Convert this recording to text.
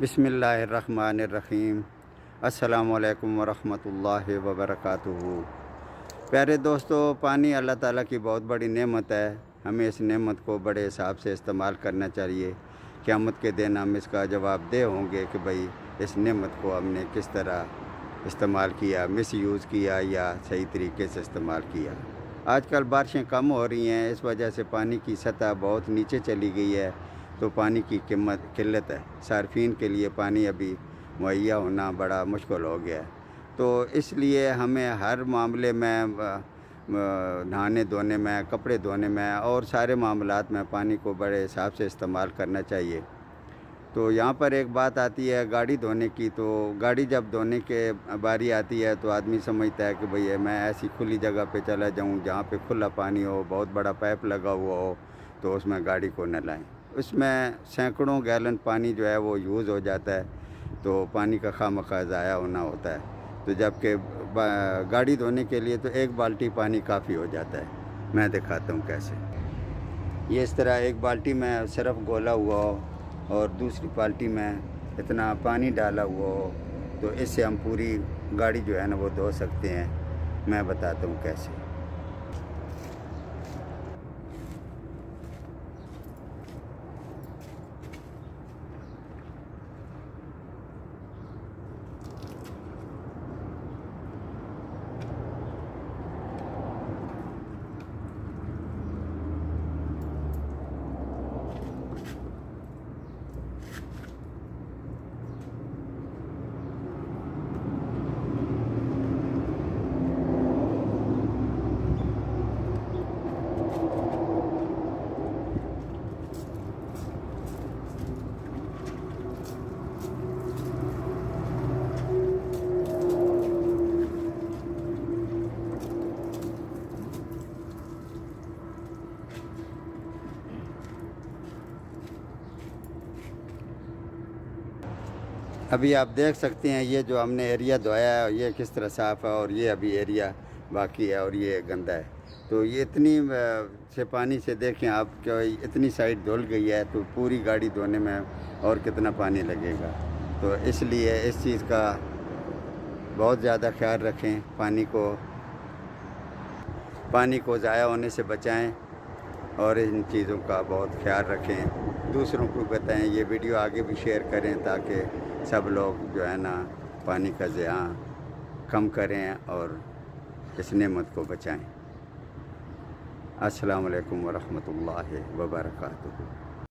بسم اللہ الرحمن الرحیم۔ السلام علیکم ورحمۃ اللہ وبرکاتہ۔ پیارے دوستو، پانی اللہ تعالیٰ کی بہت بڑی نعمت ہے۔ ہمیں اس نعمت کو بڑے حساب سے استعمال کرنا چاہیے۔ قیامت کے دن ہم اس کا جواب دہ ہوں گے کہ بھئی اس نعمت کو ہم نے کس طرح استعمال کیا، مس یوز کیا یا صحیح طریقے سے استعمال کیا۔ آج کل بارشیں کم ہو رہی ہیں، اس وجہ سے پانی کی سطح بہت نیچے چلی گئی ہے، تو پانی کی قلت ہے۔ صارفین کے لیے پانی ابھی مہیا ہونا بڑا مشکل ہو گیا ہے، تو اس لیے ہمیں ہر معاملے میں نہانے دھونے میں، کپڑے دھونے میں اور سارے معاملات میں پانی کو بڑے حساب سے استعمال کرنا چاہیے۔ تو یہاں پر ایک بات آتی ہے گاڑی دھونے کی، تو گاڑی جب دھونے کے باری آتی ہے تو آدمی سمجھتا ہے کہ بھئی میں ایسی کھلی جگہ پہ چلا جاؤں جہاں پہ کھلا پانی ہو، بہت بڑا پائپ لگا ہوا ہو، تو اس میں گاڑی کو نہ لائیں۔ اس میں سینکڑوں گیلن پانی جو ہے وہ یوز ہو جاتا ہے، تو پانی کا خواہ ضائع ہونا ہوتا ہے۔ تو جبکہ گاڑی دھونے کے لیے تو ایک بالٹی پانی کافی ہو جاتا ہے۔ میں دکھاتا ہوں کیسے۔ یہ اس طرح ایک بالٹی میں صرف گھولا ہوا ہو اور دوسری بالٹی میں اتنا پانی ڈالا ہوا ہو، تو اس سے ہم پوری گاڑی جو ہے نا وہ دھو سکتے ہیں۔ میں بتاتا ہوں کیسے۔ ابھی آپ دیکھ سکتے ہیں یہ جو ہم نے ایریا دھویا ہے یہ کس طرح صاف ہے، اور یہ ابھی ایریا باقی ہے اور یہ گندا ہے۔ تو یہ اتنی سے پانی سے دیکھیں آپ کہ اتنی سائڈ دھل گئی ہے، تو پوری گاڑی دھونے میں اور کتنا پانی لگے گا۔ تو اس لیے اس چیز کا بہت زیادہ خیال رکھیں، پانی کو ضائع ہونے سے بچائیں اور ان چیزوں کا بہت خیال رکھیں، دوسروں کو بتائیں، یہ ویڈیو آگے بھی شیئر کریں تاکہ سب لوگ جو ہے نا پانی کا ضیاع کم کریں اور اس نعمت کو بچائیں۔ السلام علیکم ورحمۃ اللہ وبرکاتہ۔